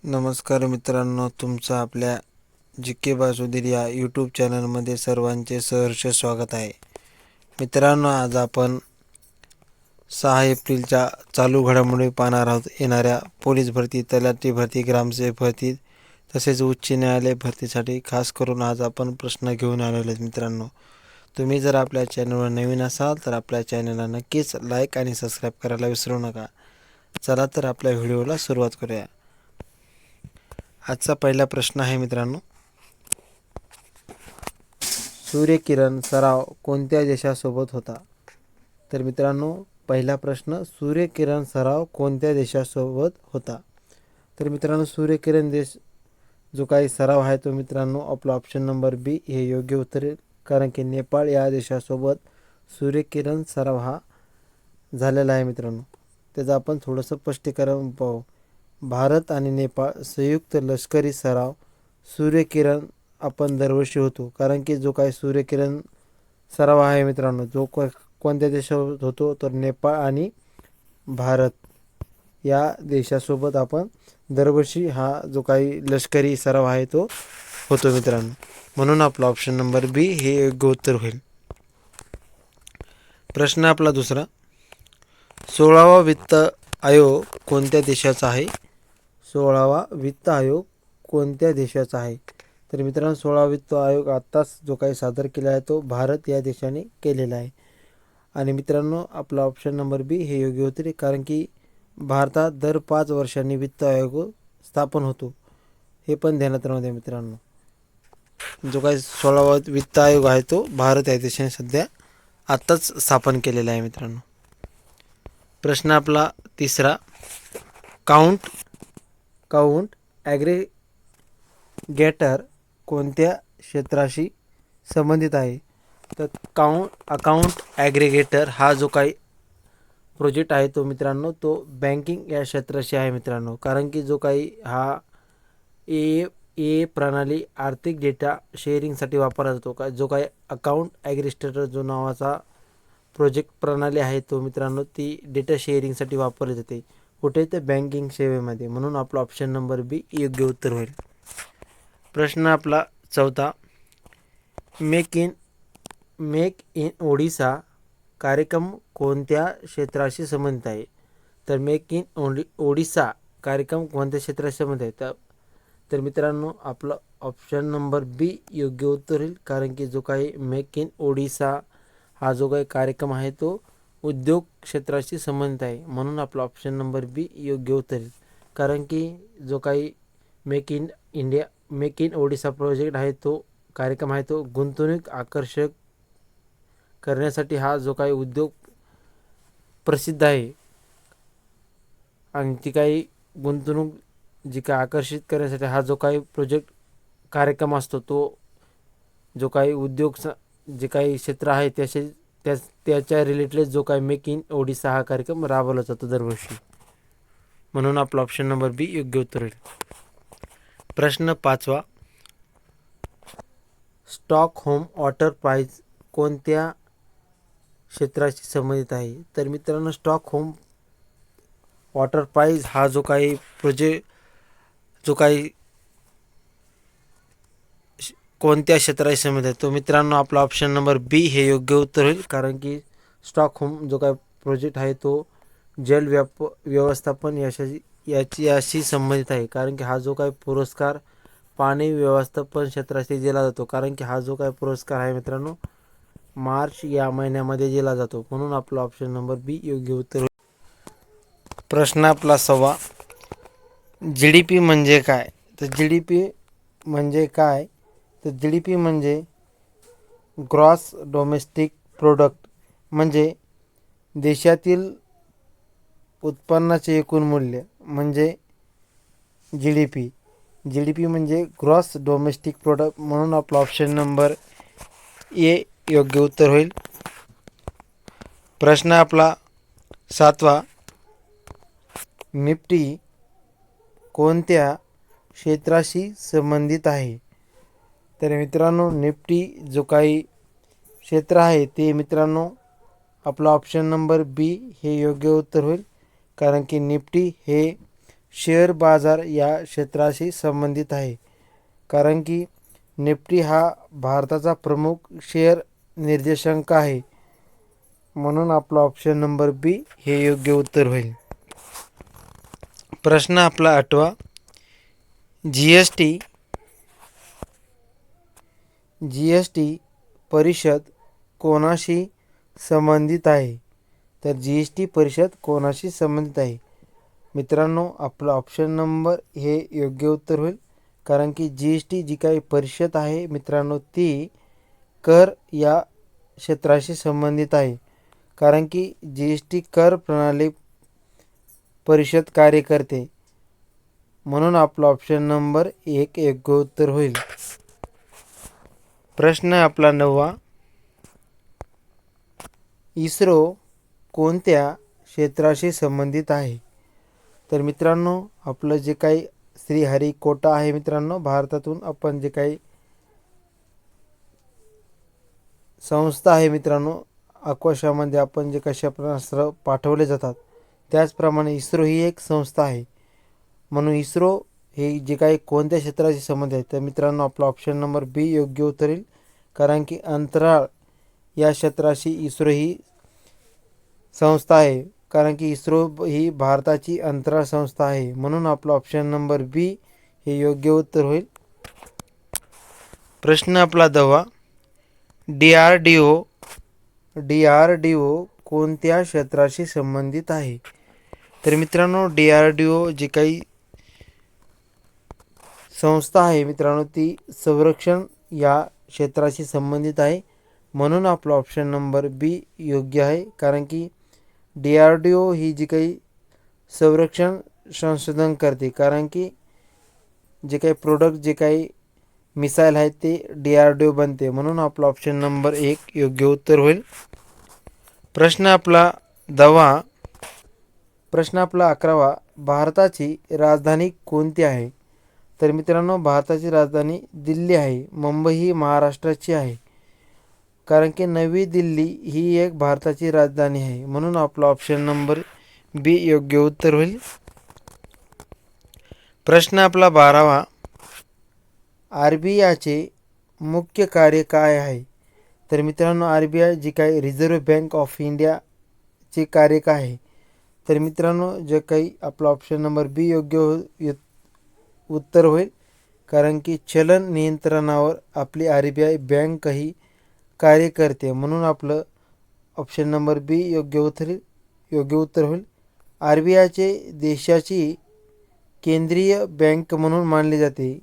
नमस्कार मित्रांनो, तुमचं आपल्या जी.के. बासुधीर या यूट्यूब चॅनलमध्ये सर्वांचे सहर्ष स्वागत आहे. मित्रांनो, आज आपण 6 एप्रिलच्या चालू घडामोडी पाहणार आहोत. येणाऱ्या पोलीस भरती, तलाठी भरती, ग्रामसेवक भरती तसेच उच्च न्यायालय भरतीसाठी खास करून आज आपण प्रश्न घेऊन आलेले आहेत. मित्रांनो, तुम्ही जर आपल्या चॅनलवर नवीन असाल तर आपल्या चॅनलला नक्कीच लाईक आणि सबस्क्राईब करायला विसरू नका. चला तर आपल्या व्हिडिओला सुरुवात करूया. आजचा पहिला प्रश्न आहे मित्रांनो, सूर्यकिरण सराव कोणत्या देशासोबत होता? तर मित्रांनो, पहिला प्रश्न, सूर्यकिरण सराव कोणत्या देशासोबत होता? तर मित्रांनो, सूर्यकिरण देश जो काही सराव आहे तो मित्रांनो आपला ऑप्शन नंबर बी हे योग्य उत्तर आहे. कारण की नेपाळ या देशासोबत सूर्यकिरण सराव हा झालेला आहे. मित्रांनो, त्याचं आपण थोडंसं स्पष्टीकरण पाहू. भारत आणि नेपाळ संयुक्त लष्करी सराव सूर्यकिरण आपण दरवर्षी होतो. कारण की जो काही सूर्यकिरण सराव आहे मित्रांनो, जो कोणत्या देशासोबत होतो तर नेपाळ आणि भारत या देशासोबत आपण दरवर्षी हा जो काही लष्करी सराव आहे तो होतो मित्रांनो. म्हणून आपला ऑप्शन नंबर बी हे योग्य उत्तर होईल. प्रश्न आपला दुसरा, 16वा वित्त आयोग कोणत्या देशाचा आहे? 16वा वित्त आयोग कोणत्या देशाचा आहे? तर मित्रांनो, 16वा वित्त आयोग आत्ताच जो काही सादर केला आहे तो भारत या देशाने केलेला आहे. आणि मित्रांनो, आपला ऑप्शन नंबर बी हे योग्य उत्तर आहे. कारण की भारतात दर 5 वर्षांनी वित्त आयोग स्थापन होतो, हे पण ध्यानात राहू द्या मित्रांनो. जो काही 16वा वित्त आयोग आहे तो भारत या देशाने सध्या आत्ताच स्थापन केलेला आहे मित्रांनो. प्रश्न आपला तिसरा, काउंट ॲग्रिगेटर कोणत्या क्षेत्राशी संबंधित आहे? तर अकाउंट ॲग्रिगेटर हा जो काही प्रोजेक्ट आहे तो मित्रांनो तो बँकिंग या क्षेत्राशी आहे मित्रांनो. कारण की जो काही हा ए प्रणाली आर्थिक डेटा शेअरिंगसाठी वापरला जातो. जो काही अकाउंट ॲग्रिगेटर जो नावाचा प्रोजेक्ट प्रणाली आहे तो मित्रांनो ती डेटा शेअरिंगसाठी वापरली जाते. कुठे? तर बँकिंग सेवेमध्ये. म्हणून आपला ऑप्शन नंबर बी योग्य उत्तर होईल. प्रश्न आपला चौथा, मेक इन ओडिसा कार्यक्रम कोणत्या क्षेत्राशी संबंधित आहे? तर मेक इन ओडिसा कार्यक्रम कोणत्या क्षेत्राशी संबंधित आहे? तर मित्रांनो, आपलं ऑप्शन नंबर बी योग्य उत्तर होईल. कारण की जो काही मेक इन ओडिसा हा जो काही कार्यक्रम आहे तो उद्योग क्षेत्राशी संबंधित आहे. म्हणून आपला ऑप्शन नंबर बी योग्य उत्तर येईल. कारण की जो काही मेक इन ओडिसा प्रोजेक्ट आहे तो कार्यक्रम आहे तो गुंतवणूक आकर्षक करण्यासाठी हा जो काही उद्योग प्रसिद्ध आहे आणि ती काही गुंतवणूक जी काही आकर्षित करण्यासाठी हा जो काही प्रोजेक्ट कार्यक्रम असतो तो जो काही उद्योग जे काही क्षेत्र आहे त्याच्या रिलेटेड जो काही मेक इन ओडिसा हा कार्यक्रम राबवला जातो दरवर्षी. म्हणून आपला ऑप्शन नंबर बी योग्य उत्तर होईल. प्रश्न पाचवा, स्टॉकहोम वॉटर प्राईज कोणत्या क्षेत्राशी संबंधित आहे? तर मित्रांनो, स्टॉकहोम वॉटर प्राईज हा जो काही कोणत्या क्षेत्राशी संबंधित आहे तो मित्रांनो आपला ऑप्शन नंबर बी हे योग्य उत्तर होईल. कारण की स्टॉकहोम जो काही प्रोजेक्ट आहे तो जल व्यवस्थापन याशी संबंधित आहे. कारण की हा जो काही पुरस्कार पाणी व्यवस्थापन क्षेत्राशी दिला जातो. कारण की हा जो काही पुरस्कार आहे मित्रांनो मार्च या महिन्यामध्ये दिला जातो. म्हणून आपला ऑप्शन नंबर बी योग्य उत्तर होईल. प्रश्न आपला 6वा, GDP म्हणजे काय? तर GDP म्हणजे काय? तर GDP म्हणजे ग्रॉस डोमेस्टिक प्रोडक्ट, म्हणजे देशातील उत्पन्नाचे एकूण मूल्य म्हणजे GDP म्हणजे ग्रॉस डोमेस्टिक प्रोडक्ट. म्हणून आपला ऑप्शन नंबर ए योग्य उत्तर होईल. प्रश्न आपला 7वा, निफ्टी कोणत्या क्षेत्राशी संबंधित आहे? तर मित्रांनो, निफ्टी जो काही क्षेत्र आहे ते मित्रांनो आपला ऑप्शन नंबर बी हे योग्य उत्तर होईल. कारण की निफ्टी हे शेअर बाजार या क्षेत्राशी संबंधित आहे. कारण की निफ्टी हा भारताचा प्रमुख शेअर निर्देशांक आहे. म्हणून आपला ऑप्शन नंबर बी हे योग्य उत्तर होईल. प्रश्न आपला 8वा. जीएसटी परिषद कोणाशी संबंधित आहे? तर जीएसटी परिषद कोणाशी संबंधित आहे? मित्रांनो, आपला ऑप्शन नंबर हे योग्य उत्तर होईल. कारण की जीएसटी जी काही परिषद आहे मित्रांनो, ती कर या क्षेत्राशी संबंधित आहे. कारण की जीएसटी कर प्रणाली परिषद कार्य करते. म्हणून आपला ऑप्शन नंबर 1 योग्य उत्तर होईल. प्रश्न आपला 9वा. इस्रो कोणत्या क्षेत्राशी संबंधित आहे? तर मित्रांनो, आपलं जे काही श्रीहरिकोटा आहे मित्रांनो, भारतातून आपण जे काही संस्था आहे मित्रांनो, आकाशामध्ये आपण जे काही क्षेपणास्त्र पाठवले जातात, त्याचप्रमाणे इस्रो ही एक संस्था आहे. म्हणून इस्रो हे जे काही कोणत्या क्षेत्राशी संबंधित आहे? तर मित्रांनो, आपला ऑप्शन नंबर बी योग्य उत्तर येईल. कारण की अंतराळ या क्षेत्राशी इस्रो ही संस्था आहे. कारण की इस्रो ही भारताची अंतराळ संस्था आहे. म्हणून आपला ऑप्शन नंबर बी हे योग्य उत्तर होईल. प्रश्न आपला 10वा. DRDO कोणत्या क्षेत्राशी संबंधित आहे? तर मित्रांनो, DRDO जी काही संस्था आहे मित्रांनो, ती संरक्षण या क्षेत्राशी संबंधित आहे. म्हणून आपला ऑप्शन नंबर बी योग्य आहे. कारण की DRDO ही जी काही संरक्षण संशोधन करते. कारण की जे काही प्रोडक्ट जे काही मिसाईल आहेत ते DRDO बनते. म्हणून आपला ऑप्शन नंबर 1 योग्य उत्तर होईल. प्रश्न आपला 10वा. प्रश्न आपला 11वा. भारताची राजधानी कोणती आहे? तर मित्रांनो, भारताची राजधानी दिल्ली आहे. मुंबई ही महाराष्ट्राची आहे. कारण की नवी दिल्ली ही एक भारताची राजधानी आहे. म्हणून आपला ऑप्शन नंबर बी योग्य उत्तर होईल. प्रश्न आपला 12वा. RBIचे मुख्य कार्य काय आहे? तर मित्रांनो, RBI जी काही रिझर्व्ह बँक ऑफ इंडियाचे कार्य काय आहे? तर मित्रांनो, जे काही आपला ऑप्शन नंबर बी योग्य उत्तर होईल. कारण की चलन नियंत्रणावर आपली RBI बँक ही कार्य करते. म्हणून आपलं ऑप्शन नंबर बी योग्य उत्तर होईल. RBIचे देशाची केंद्रीय बँक म्हणून मानले जाते.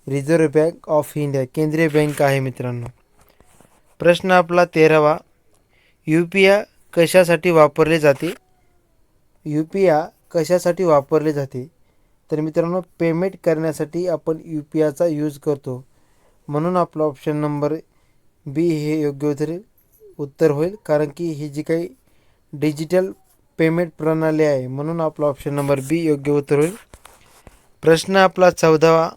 रिझर्व्ह बँक ऑफ इंडिया केंद्रीय बँक आहे मित्रांनो. प्रश्न आपला 13वा. UPI कशासाठी वापरले जाते? UPI कशासाठी वापरले जाते? तर मित्रांनो, पेमेंट करण्यासाठी आपण UPIचा यूज करतो. म्हणून आपला ऑप्शन नंबर बी हे योग्य उत्तर होईल. कारण की ही जी काही डिजिटल पेमेंट प्रणाली आहे. म्हणून आपला ऑप्शन नंबर बी योग्य उत्तर होईल. प्रश्न आपला 14वा.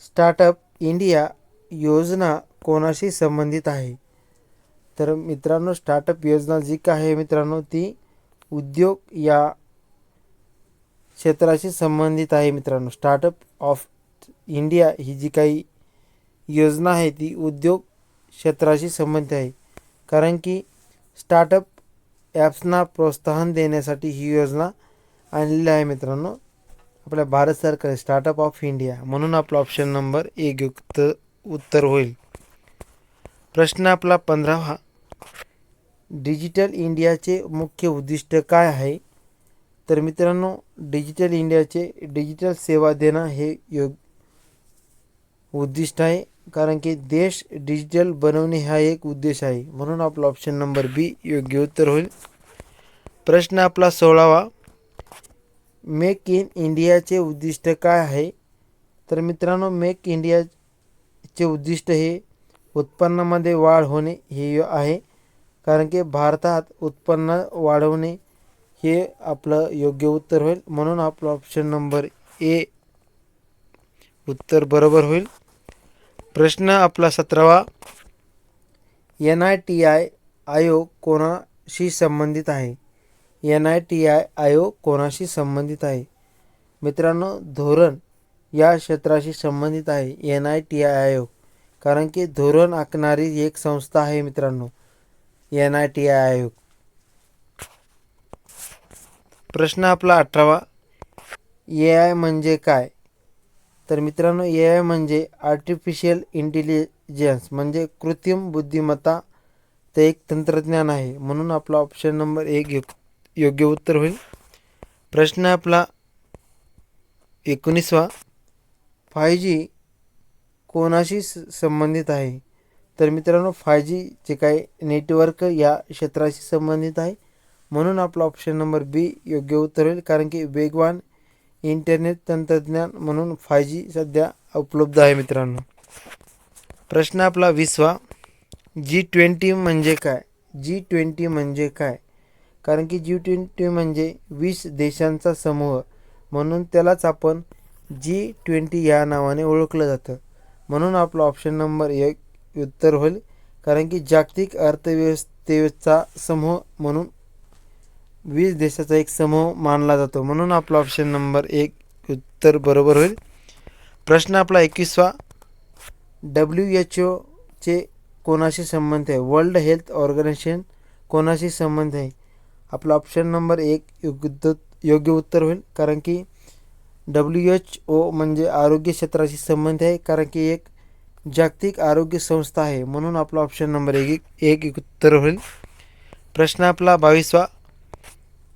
स्टार्टअप इंडिया योजना कोणाशी संबंधित आहे? तर मित्रांनो, स्टार्टअप योजना जी काय आहे मित्रांनो, ती उद्योग या क्षेत्राशी संबंधित आहे मित्रांनो. स्टार्टअप ऑफ इंडिया ही जी काही योजना आहे ती उद्योग क्षेत्राशी संबंधित आहे. कारण की स्टार्टअप ॲप्सना प्रोत्साहन देण्यासाठी ही योजना आणलेली आहे मित्रांनो, आपल्या भारत सरकार स्टार्टअप ऑफ इंडिया. म्हणून आपला ऑप्शन नंबर 1 उत्तर होईल. प्रश्न आपला 15वा. डिजिटल इंडियाचे मुख्य उद्दिष्ट काय आहे? तर मित्रांनो, डिजिटल इंडियाचे डिजिटल सेवा देणं हे उद्दिष्ट आहे. कारण की देश डिजिटल बनवणे हा एक उद्देश आहे. म्हणून आपला ऑप्शन नंबर बी योग्य उत्तर होईल. प्रश्न आपला 16वा. मेक इन इंडियाचे उद्दिष्ट काय आहे? तर मित्रांनो, मेक इंडियाचे उद्दिष्ट हे उत्पन्नामध्ये वाढ होणे हे आहे. कारण की भारतात उत्पन्न वाढवणे हे आपलं योग्य उत्तर होईल. म्हणून आपलं ऑप्शन नंबर ए उत्तर बरोबर होईल. प्रश्न आपला 17वा. NITI आयोग कोणाशी संबंधित आहे? NITI आयोग कोणाशी संबंधित आहे? मित्रांनो, धोरण या क्षेत्राशी संबंधित आहे NITI आयोग, कारण की धोरण आखणारी एक संस्था आहे मित्रांनो NITI आयोग. प्रश्न आपला 18वा, AI म्हणजे काय? तर मित्रांनो, AI म्हणजे आर्टिफिशियल इंटेलिजन्स म्हणजे कृत्रिम बुद्धिमत्ता ते एक तंत्रज्ञान आहे, म्हणून आपला ऑप्शन नंबर 1 योग्य उत्तर होईल. प्रश्न आपला 19वा, 5G कोणाशी संबंधित आहे? तर मित्रांनो, 5G जे काही नेटवर्क या क्षेत्राशी संबंधित आहे, म्हणून आपला ऑप्शन नंबर बी योग्य उत्तर होईल, कारण की वेगवान इंटरनेट तंत्रज्ञान म्हणून 5G सध्या उपलब्ध आहे मित्रांनो. प्रश्न आपला 20वा, G20 म्हणजे काय? G20 म्हणजे काय? कारण की G20 म्हणजे 20 देशांचा समूह, म्हणून त्यालाच आपण G20 या नावाने ओळखलं जातं, म्हणून आपला ऑप्शन नंबर 1 उत्तर होईल, कारण की जागतिक अर्थव्यवस्थेचा समूह म्हणून 20 देशाचा एक समूह मानला जातो, म्हणून आपला ऑप्शन नंबर 1 उत्तर बरोबर होईल. प्रश्न आपला 21वा, WHO चे कोणाशी संबंध आहे? वर्ल्ड हेल्थ ऑर्गनायझेशन कोणाशी संबंध आहे? आपला ऑप्शन नंबर 1 योग्य उत्तर होईल, कारण की WHO म्हणजे आरोग्य क्षेत्राशी संबंध आहे, कारण की एक जागतिक आरोग्य संस्था आहे, म्हणून आपला ऑप्शन नंबर 1 उत्तर होईल. प्रश्न आपला 22वा,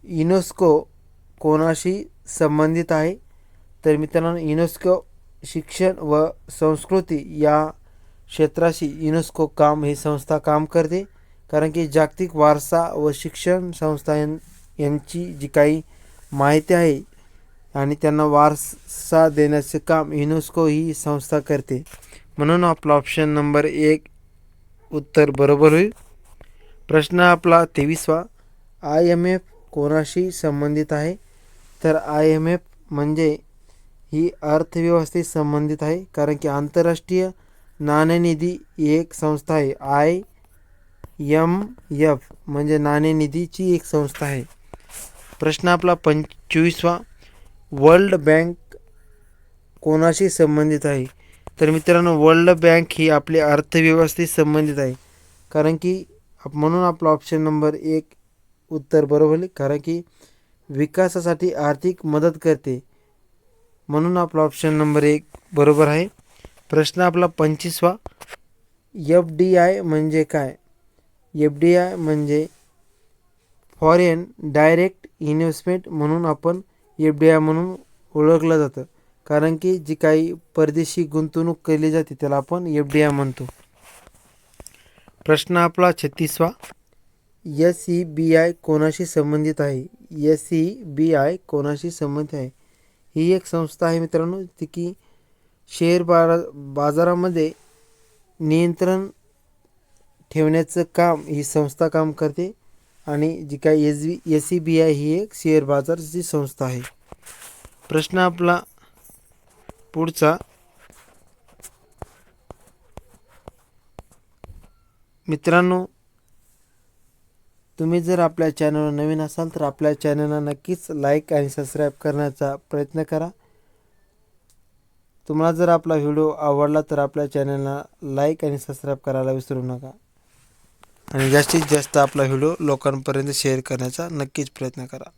युनेस्को कोणाशी संबंधित आहे? तर मित्रांनो, युनेस्को शिक्षण व संस्कृती या क्षेत्राशी युनेस्को ही संस्था काम करते, कारण की जागतिक वारसा व शिक्षण संस्था यांची जी काही माहिती आहे आणि त्यांना वारसा देण्याचे काम युनेस्को ही संस्था करते, म्हणून आपला ऑप्शन नंबर 1 उत्तर बरोबर होईल. प्रश्न आपला 23वा, IMF कोणाशी संबंधित आहे? तर IMF म्हणजे ही अर्थव्यवस्थेशी संबंधित आहे, कारण की आंतरराष्ट्रीय नाणेनिधी ही एक संस्था आहे. IMF म्हणजे नाणेनिधीची एक संस्था आहे. प्रश्न आपला 25वा, वर्ल्ड बँक कोणाशी संबंधित आहे? तर मित्रांनो, वर्ल्ड बँक ही आपल्या अर्थव्यवस्थेशी संबंधित आहे, कारण की म्हणून आपला ऑप्शन नंबर 1 उत्तर बरोबर होईल, कारण की विकासासाठी आर्थिक मदत करते, म्हणून आपला ऑप्शन नंबर 1 बरोबर आहे. प्रश्न आपला 25वा, FDI म्हणजे काय? FDI म्हणजे फॉरेन डायरेक्ट इन्व्हेस्टमेंट म्हणून आपण FDI म्हणून ओळखलं जातं, कारण की जी काही परदेशी गुंतवणूक केली जाते त्याला आपण FDI म्हणतो. प्रश्न आपला 36वा, SEBI कोणाशी संबंधित आहे? SEBI कोणाशी संबंधित आहे? ही एक संस्था आहे मित्रांनो, ती की शेअर बाजारामध्ये नियंत्रण ठेवण्याचं काम ही संस्था काम करते, आणि जी काही SEBI ही एक शेअर बाजाराची संस्था आहे. प्रश्न आपला पुढचा, मित्रांनो, तुम्ही जर आपल्या चॅनलवर नवीन असाल तर आपल्या चॅनलला नक्कीच लाईक आणि सबस्क्राईब करण्याचा प्रयत्न करा. तुम्हाला जर आपला व्हिडिओ आवडला तर आपल्या चॅनलला लाईक आणि सबस्क्राईब करायला विसरू नका, आणि जास्तीत जास्त आपला व्हिडिओ लोकांपर्यंत शेअर करण्याचा नक्कीच प्रयत्न करा.